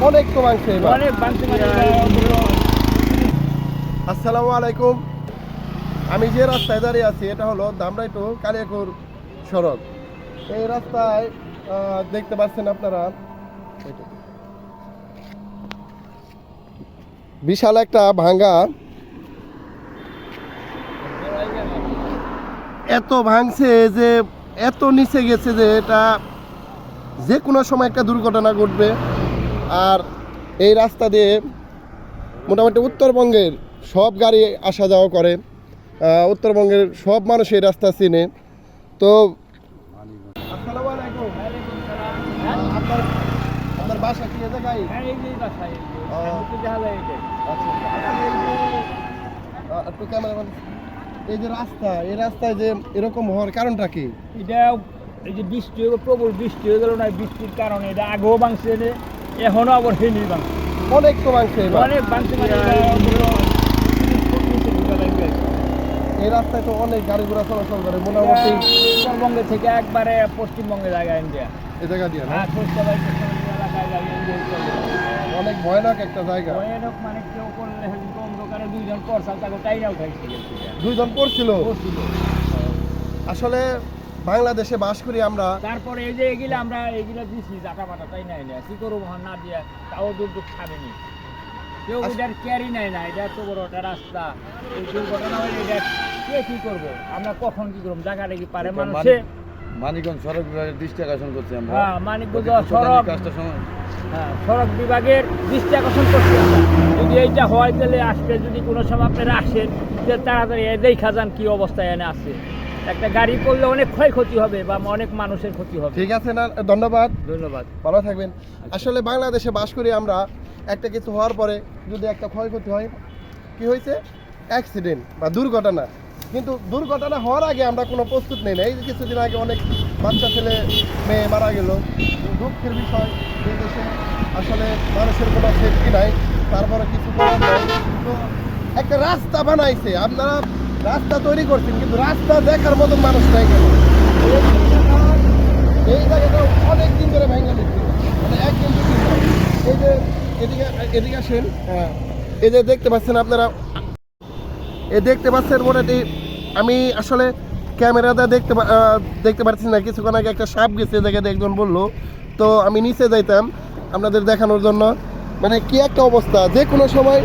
অনেক তো ভাঙছে এবার। অনেক ভাঙছে মানে আসসালামু আলাইকুম। আমি যে রাস্তায় দাঁড়িয়ে আছি এটা হলো ধামরাই টু কালিয়াকৈর সড়ক। এই রাস্তায় দেখতে পাচ্ছেন আপনারা বিশাল একটা ভাঙা, এত ভাঙছে যে এত নিচে গেছে যে এটা যে কোনো সময় একটা দুর্ঘটনা ঘটবে। আর এই রাস্তা দিয়ে মোটামুটি উত্তরবঙ্গের সব গাড়ি আসা যাওয়া করে, উত্তরবঙ্গের সব মানুষ এই রাস্তা চিনে। তো আসসালামু আলাইকুম। আপনার আপনার বাসা কি এই জায়গায়? একটু ক্যামেরা, এই যে রাস্তা, এই রাস্তায় যে এরকম হওয়ার কারণটা কি? এটা এই যে বৃষ্টি প্রবল বৃষ্টি হয়ে গেল না, বৃষ্টির কারণে এটা আগেও ভাঙছে, এখনো আবার হেনি ভাঙছে, অনেক তো ভাঙছে এবার। অনেক ভাঙছে মানে এই রাস্তায় তো অনেক গাড়ি ঘোড়া চলাচল করে মোটামুটি উত্তরবঙ্গে থেকে একবারে পশ্চিমবঙ্গে জায়গায় ইন্ডিয়া এই জায়গা দিয়ে না? অনেক ভয়ানক একটা জায়গা। ভয়ানক মানে কেউ করলে অন্ধকারে দুইজন পড়ছে তাকে টাইনা উঠাইছিল, দুইজন পড়ছিল। আসলে বাংলাদেশে বাস করি আমরা। তারপরে এই যে এগুলো আমরা এগুলো দিছি জাটা বাটা তাই নাই না, কি করবো না দিয়ে তাও দুর্যোগ খাবেনি, কেউ এটার ক্যারি নেয় না। এটা এত বড় একটা রাস্তা, এই দুর্ঘটনা হলে এটা কে কি করবো, আমরা কখন কি করবো, জায়গাটা কি পারে মানুষে। মানিকগঞ্জ সড়ক বিভাগের দৃষ্টি আকর্ষণ করছি আমরা। হ্যাঁ, মানিকগঞ্জ সড়ক বিভাগের দৃষ্টি আকর্ষণ করছি আমরা। যদি এইটা হয় তাহলে আসবে, যদি কোনো সময় আপনারা আসেন তাড়াতাড়ি দেখা যান কি অবস্থায় এনে আছে। একটা গাড়ি করলে অনেক ক্ষয়ক্ষতি হবে বা অনেক মানুষের ক্ষতি হবে। ঠিক আছে না, ধন্যবাদ। ধন্যবাদ, ভালো থাকবেন। আসলে বাংলাদেশে বাস করি আমরা, একটা কিছু হওয়ার পরে যদি একটা ক্ষয়ক্ষতি হয়, কি হয়েছে, অ্যাক্সিডেন্ট বা দুর্ঘটনা। কিন্তু দুর্ঘটনা হওয়ার আগে আমরা কোনো প্রস্তুত নেই না। এই যে কিছুদিন আগে অনেক বাচ্চা ছেলে মেয়ে মারা গেল, দুঃখের বিষয়। এই দেশে আসলে মানুষের কোনো সেফটি নাই, তারপরে কিছু করার নাই। তো একটা রাস্তা বানাইছে, আপনারা রাস্তা তৈরি করছেন, কিন্তু রাস্তা দেখার মতন মানুষ নাই কেন? এই জায়গাটা অনেক দিন ধরে ভেঙে দিচ্ছে, মানে একদিন দুদিন না। এই যে এদিকে এদিকে আসেন, হ্যাঁ, এই যে দেখতে পাচ্ছেন আপনারা, দেখতে পাচ্ছেন মোটামুটি। আমি আসলে ক্যামেরাতে দেখতে পাচ্ছি না। কিছুক্ষণ আগে একটা সাপ গেছে জায়গাতে একজন বললো, তো আমি নিচে যাইতাম আপনাদের দেখানোর জন্য। মানে কি একটা অবস্থা, যে কোনো সময়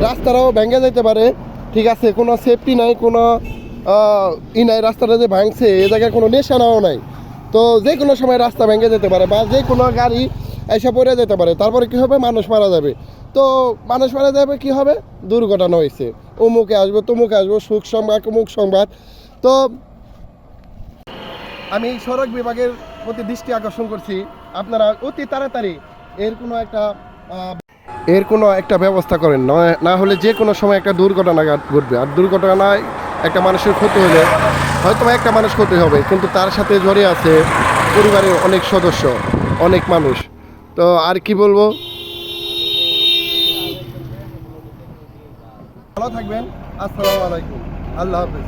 রাস্তাটাও ভেঙে যাইতে পারে। ঠিক আছে, কোনো সেফটি নাই, কোনো নাই। রাস্তাটা যে ভাঙছে এ জায়গায় কোনো নিশানাও নাই। তো যে কোনো সময় রাস্তা ভেঙে যেতে পারে বা যে কোনো গাড়ি এসে পড়ে যেতে পারে। তারপরে কি হবে, মানুষ মারা যাবে। তো মানুষ মারা যাবে, কি হবে, দুর্ঘটনা হয়েছে, অমুকে আসবো তমুকে আসবো, সুখ সংবাদ অমুক সংবাদ। তো আমি সড়ক বিভাগের প্রতি দৃষ্টি আকর্ষণ করছি, আপনারা অতি তাড়াতাড়ি এর কোনো একটা ব্যবস্থা করেন, না হলে যে কোনো সময় একটা দুর্ঘটনা ঘটবে। আর দুর্ঘটনায় একটা মানুষের ক্ষতি হলে হয়তো একটা মানুষ ক্ষতি হবে, কিন্তু তার সাথে জড়িয়ে আছে পরিবারের অনেক সদস্য, অনেক মানুষ। তো আর কি বলবো, ভালো থাকবেন। আসসালামু আলাইকুম, আল্লাহ হাফেজ।